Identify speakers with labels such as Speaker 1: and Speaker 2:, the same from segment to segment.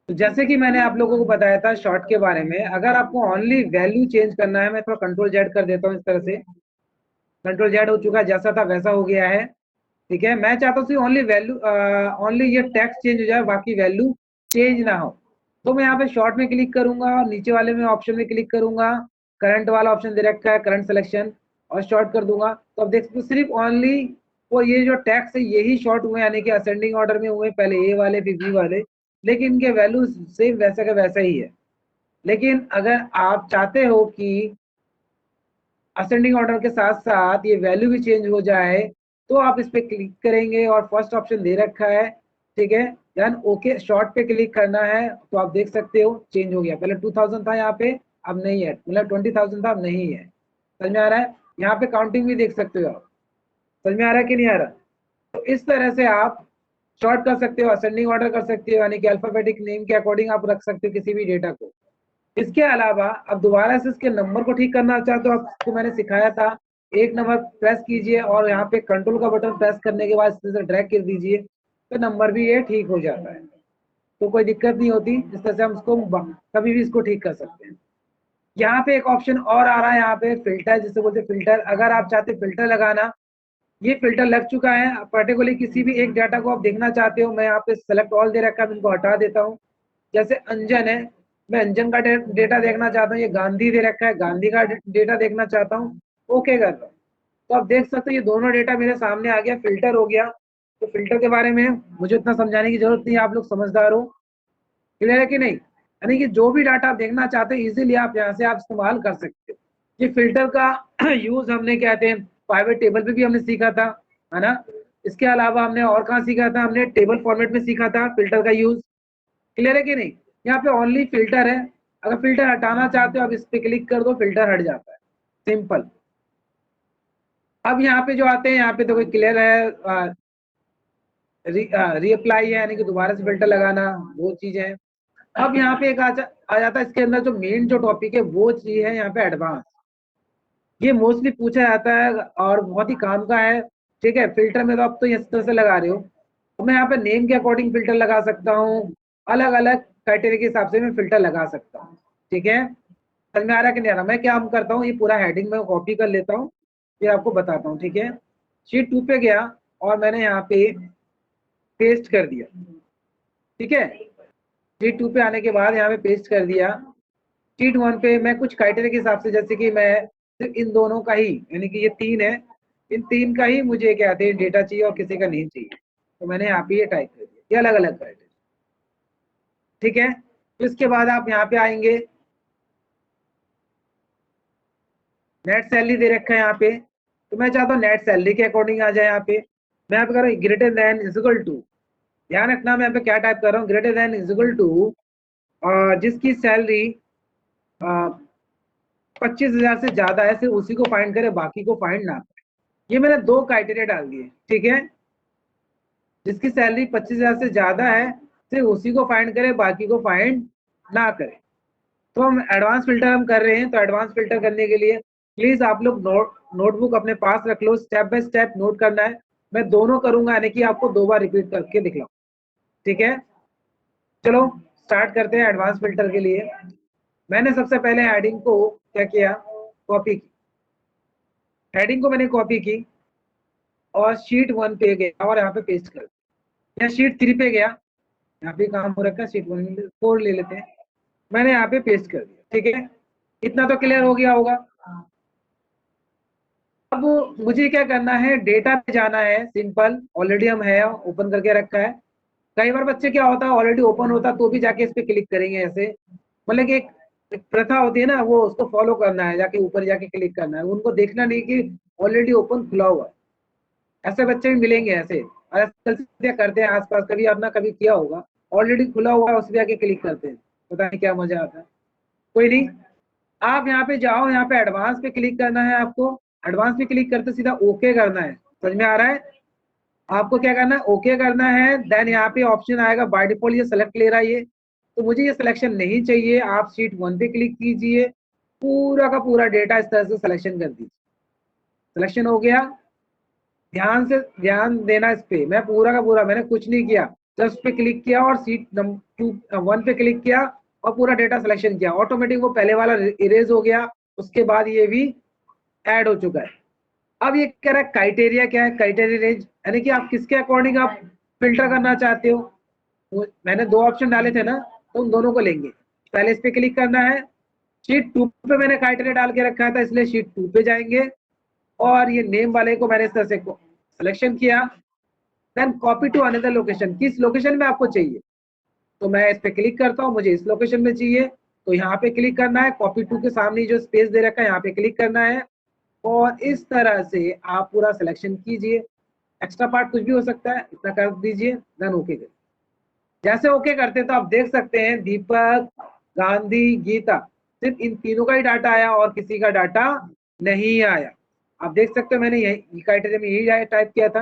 Speaker 1: तो जैसे कि मैंने आप लोगों को बताया था शॉर्ट के बारे में, अगर आपको ओनली वैल्यू चेंज करना है, मैं थोड़ा कंट्रोल जेड कर देता हूँ इस तरह से। कंट्रोल जेड हो चुका है, जैसा था वैसा हो गया है। ठीक है, मैं चाहता हूँ ओनली वैल्यू, ओनली ये टेक्स्ट चेंज हो जाए, बाकी वैल्यू चेंज ना हो। तो मैं यहाँ पे शॉर्ट में क्लिक करूंगा और नीचे वाले में ऑप्शन में क्लिक करूंगा, करंट वाला ऑप्शन दे रखा है, करंट सिलेक्शन, और शॉर्ट कर दूंगा। तो अब देख सकते सिर्फ ओनली वो ये जो टैक्स है यही शॉर्ट हुए, यानी कि असेंडिंग ऑर्डर में हुए, पहले ए वाले फिर बी वाले, लेकिन इनके वैल्यू सेम वैसा का वैसा ही है। लेकिन अगर आप चाहते हो कि असेंडिंग ऑर्डर के साथ साथ ये वैल्यू भी चेंज हो जाए, तो आप इस पे क्लिक करेंगे और फर्स्ट ऑप्शन दे रखा है, ठीक है, देन ओके शॉर्ट पे क्लिक करना है। तो आप देख सकते हो चेंज हो गया, पहले 2000 था यहाँ पे, अब नहीं है, मतलब 20,000 था, अब नहीं है। समझ में आ रहा है? यहाँ पे काउंटिंग भी देख सकते हो आप। समझ में आ रहा है कि नहीं आ रहा? तो इस तरह से आप शॉर्ट कर सकते हो, असेंडिंग ऑर्डर कर सकते हो, यानी कि अल्फाबेटिक नेम के अकॉर्डिंग आप रख सकते हो किसी भी डेटा को। इसके अलावा अब दोबारा से इसके नंबर को ठीक करना चाहते हो, आपको मैंने सिखाया था, एक नंबर प्रेस कीजिए और यहाँ पे कंट्रोल का बटन प्रेस करने के बाद इस तरह ड्रैग कर दीजिए, तो नंबर भी ये ठीक हो जाता है। तो कोई दिक्कत नहीं होती, इस तरह से हम इसको कभी भी इसको ठीक कर सकते हैं। यहाँ पे एक ऑप्शन और आ रहा है, यहाँ पे फिल्टर, जिसे बोलते हैं फिल्टर। अगर आप चाहते फिल्टर लगाना, ये फिल्टर लग चुका है, पर्टिकुलरली किसी भी एक डाटा को आप देखना चाहते हो, मैं यहाँ पे सेलेक्ट ऑल दे रखा है, मैं इनको हटा देता हूँ। जैसे अंजन है, मैं अंजन का डेटा देखना चाहता हूँ, ये गांधी दे रखा है, गांधी का डेटा देखना चाहता हूँ, ओके कर दो। तो आप देख सकते हो ये दोनों डेटा मेरे सामने आ गया, फिल्टर हो गया। तो फिल्टर के बारे में मुझे इतना समझाने की जरूरत नहीं, आप लोग समझदार हो। क्लियर है कि नहीं? यानी कि जो भी डाटा आप देखना चाहते हैं इजीली आप यहाँ से आप इस्तेमाल कर सकते हो। ये फिल्टर का यूज हमने कहते हैं प्राइवेट टेबल पे भी हमने सीखा था, है ना? इसके अलावा हमने और कहाँ सीखा था? हमने टेबल फॉर्मेट में सीखा था फिल्टर का यूज। क्लियर है कि नहीं? यहाँ पे ओनली फिल्टर है, अगर फिल्टर हटाना चाहते हो आप इस पे क्लिक कर दो, फिल्टर हट जाता है, सिंपल। अब यहाँ पे जो आते हैं, यहाँ पे तो कोई क्लियर है, रीअप्लाई है, यानी कि दोबारा से फिल्टर लगाना, वो चीज है। अब यहाँ पे एक आ जाता है, इसके अंदर जो मेन जो टॉपिक है वो चीज है यहाँ पे एडवांस। ये मोस्टली पूछा जाता है और बहुत ही काम का है। ठीक है, फिल्टर में तो आप तो इस तरह से लगा रहे हो, तो मैं यहाँ पे नेम के अकॉर्डिंग फिल्टर लगा सकता हूँ, अलग अलग क्राइटेरिया के हिसाब से मैं फिल्टर लगा सकता हूँ। ठीक है, समझ में आ रहा है कि नहीं आ रहा? मैं क्या करता हूँ, ये पूरा हेडिंग में कॉपी कर लेता हूँ, फिर आपको बताता हूँ। ठीक है, शीट 2 पे गया और मैंने यहाँ पे पेस्ट कर दिया। ठीक है, शीट 2 पे आने के बाद यहाँ पे पेस्ट कर दिया। शीट 1 पे मैं कुछ क्राइटेरिया के हिसाब से, जैसे कि मैं सिर्फ इन दोनों का ही, यानी कि ये 3 है, इन 3 का ही मुझे क्या कहते हैं डेटा चाहिए और किसी का नहीं चाहिए, तो मैंने यहाँ पे ये टाइप कर दिया, ये अलग अलग क्राइटेरिया। ठीक है, तो इसके बाद आप यहाँ पे आएंगे, नेट सैलरी दे रखा है यहाँ पे, तो मैं चाहता हूँ नेट सैलरी के अकॉर्डिंग आ जाए। यहाँ पे मैं यहाँ पे कर रहा हूँ greater than is equal to, ध्यान रखना मैं यहाँ पे क्या टाइप कर रहा हूँ, greater than is equal to जिसकी सैलरी 25,000 से ज्यादा है, सिर्फ उसी को फाइंड करे, बाकी को फाइंड ना करे। ये मैंने 2 क्राइटेरिया डाल दिए। ठीक है, जिसकी सैलरी 25,000 से ज्यादा है सिर्फ उसी को फाइंड करे, बाकी को फाइंड ना करे। तो हम एडवांस फिल्टर हम कर रहे हैं, तो एडवांस फिल्टर करने के लिए प्लीज आप लोग नोटबुक अपने पास रख लो, स्टेप बाय स्टेप नोट करना है। मैं दोनों करूंगा, यानी कि आपको 2 बार रिपीट करके दिखलाऊं। ठीक है, चलो स्टार्ट करते हैं एडवांस फिल्टर के लिए। मैंने सबसे पहले हेडिंग को क्या किया, कॉपी की। हेडिंग को मैंने कॉपी की और शीट 1 पे गया और यहाँ पे पेस्ट कर दिया। शीट 3 पे गया, यहाँ पे काम हो रखा है, शीट 4 ले लेते हैं, मैंने यहाँ पे पेस्ट कर दिया। ठीक है, इतना तो क्लियर हो गया होगा। अब मुझे क्या करना है, डेटा पे जाना है, सिंपल, ऑलरेडी हम है ओपन करके रखा है। कई बार बच्चे क्या होता है ऑलरेडी ओपन होता तो भी जाके इस पे क्लिक करेंगे ऐसे, मतलब कि एक प्रथा होती है ना, वो उसको फॉलो करना है, जाके ऊपर जाके क्लिक करना है, उनको देखना नहीं कि ऑलरेडी ओपन खुला हुआ है। ऐसे बच्चे भी मिलेंगे ऐसे, और ऐसे करते हैं आसपास, कभी आपने कभी किया होगा, ऑलरेडी खुला हुआ है उस पर जाके क्लिक करते हैं, पता नहीं क्या मजा आता है। कोई नहीं, आप यहाँ पे जाओ, यहाँ पे एडवांस पे क्लिक करना है आपको। एडवांस पे क्लिक करते सीधा ओके करना है। समझ में आ रहा है? आपको क्या करना है, ओके करना है। देन यहाँ पे ऑप्शन आएगा, बाय डिफॉल्ट ये सेलेक्ट ले रहा है ये, तो मुझे ये सिलेक्शन नहीं चाहिए, आप शीट 1 पे क्लिक कीजिए, पूरा का पूरा डेटा इस तरह से सिलेक्शन कर दीजिए। सिलेक्शन हो गया, ध्यान से ध्यान देना इस पे, मैं पूरा का पूरा, मैंने कुछ नहीं किया, जस्ट पे क्लिक किया और सीट नंबर 1 पे क्लिक किया और पूरा डेटा सिलेक्शन किया, ऑटोमेटिक वो पहले वाला इरेज हो गया। उसके बाद ये भी ऐड हो चुका है। अब ये कह रहा है क्राइटेरिया क्या है, क्राइटेरिया रेंज, यानी कि आप किसके अकॉर्डिंग आप फिल्टर करना चाहते हो। तो मैंने 2 ऑप्शन डाले थे ना, तो उन दोनों को लेंगे। पहले इस पे क्लिक करना है, शीट 2 पे मैंने क्राइटेरिया डाल के रखा था, इसलिए शीट 2 पे जाएंगे और ये नेम वाले को मैंने इस तरह से सिलेक्शन किया। Then copy to another location, किस लोकेशन में आपको चाहिए, तो मैं इस पे क्लिक करता हूँ, मुझे इस लोकेशन में चाहिए, तो यहाँ पे क्लिक करना है, कॉपी टू के सामने जो स्पेस दे रखा है यहाँ पे क्लिक करना है और इस तरह से आप पूरा सिलेक्शन कीजिए। एक्स्ट्रा पार्ट कुछ भी हो सकता है, इतना कर दीजिए, देन ओके करिए। जैसे ओके करते हैं तो आप देख सकते हैं दीपक, गांधी, गीता, सिर्फ इन तीनों का ही डाटा आया और किसी का डाटा नहीं आया। आप देख सकते हो मैंने यही क्राइटेरिया में यही टाइप किया था,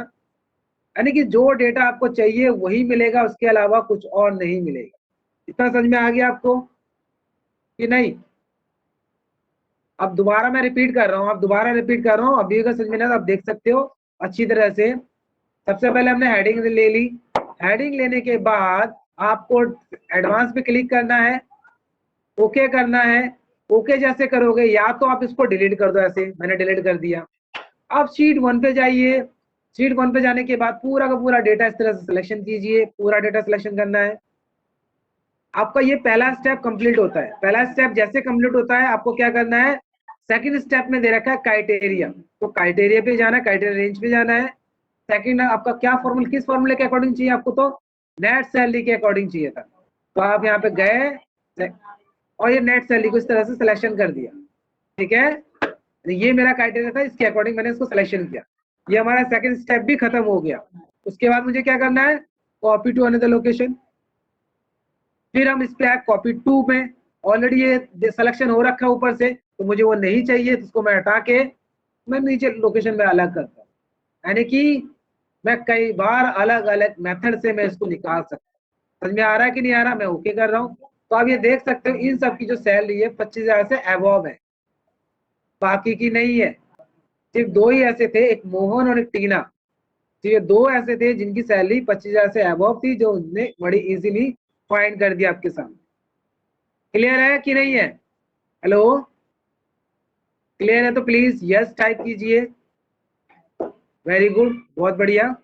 Speaker 1: यानी कि जो डेटा आपको चाहिए वही मिलेगा, उसके अलावा कुछ और नहीं मिलेगा। इतना समझ में आ गया आपको कि नहीं? अब दोबारा मैं रिपीट कर रहा हूँ, अब दोबारा रिपीट कर रहा हूँ, अभी का समझ में ना, आप देख सकते हो अच्छी तरह से। सबसे पहले हमने हेडिंग ले ली, हेडिंग लेने के बाद आपको एडवांस पे क्लिक करना है, ओके करना है। ओके जैसे करोगे या तो आप इसको डिलीट कर दो, ऐसे मैंने डिलीट कर दिया। अब शीट 1 पे जाइए, शीट 1 पे जाने के बाद पूरा का पूरा डेटा इस तरह से सिलेक्शन कीजिए, पूरा डेटा सिलेक्शन करना है। आपका ये पहला स्टेप कंप्लीट होता है। पहला स्टेप जैसे कंप्लीट होता है आपको क्या करना है, सेकंड स्टेप में दे रखा है क्राइटेरिया, तो क्राइटेरिया पे जाना है, क्राइटेरिया रेंज पे जाना है। सेकंड आपका क्या फॉर्मूला, किस फॉर्मूले के अकॉर्डिंग चाहिए आपको, तो नेट सैलरी के अकॉर्डिंग चाहिए था, तो आप यहाँ पे गए और ये नेट सैलरी को इस तरह से सिलेक्शन कर दिया। ठीक है, ये मेरा क्राइटेरिया था, इसके अकॉर्डिंग मैंने इसको सिलेक्शन किया। ये हमारा सेकंड स्टेप भी खत्म हो गया। उसके बाद मुझे क्या करना है, कॉपी टू अनदर लोकेशन। फिर हम इस पे कॉपी टू में, ऑलरेडी ये सिलेक्शन हो रखा है ऊपर से, तो मुझे वो नहीं चाहिए, तो उसको मैं हटा के मैं नीचे लोकेशन में अलग करता हूँ। यानी कि मैं कई बार अलग अलग मेथड से मैं इसको निकाल सकता हूँ। समझ में आ रहा है कि नहीं आ रहा? मैं ओके कर रहा हूँ। तो आप ये देख सकते हो इन सब की जो सैलरी है 25,000 से अबव है, बाकी की नहीं है। सिर्फ 2 ही ऐसे थे, एक मोहन और एक टीना, तो ये 2 ऐसे थे जिनकी सैलरी 25,000 से अबव थी, जो उन्होंने बड़ी इजीली फाइंड कर दिया आपके सामने। क्लियर है कि नहीं है? हेलो, क्लियर है तो प्लीज यस टाइप कीजिए। वेरी गुड, बहुत बढ़िया।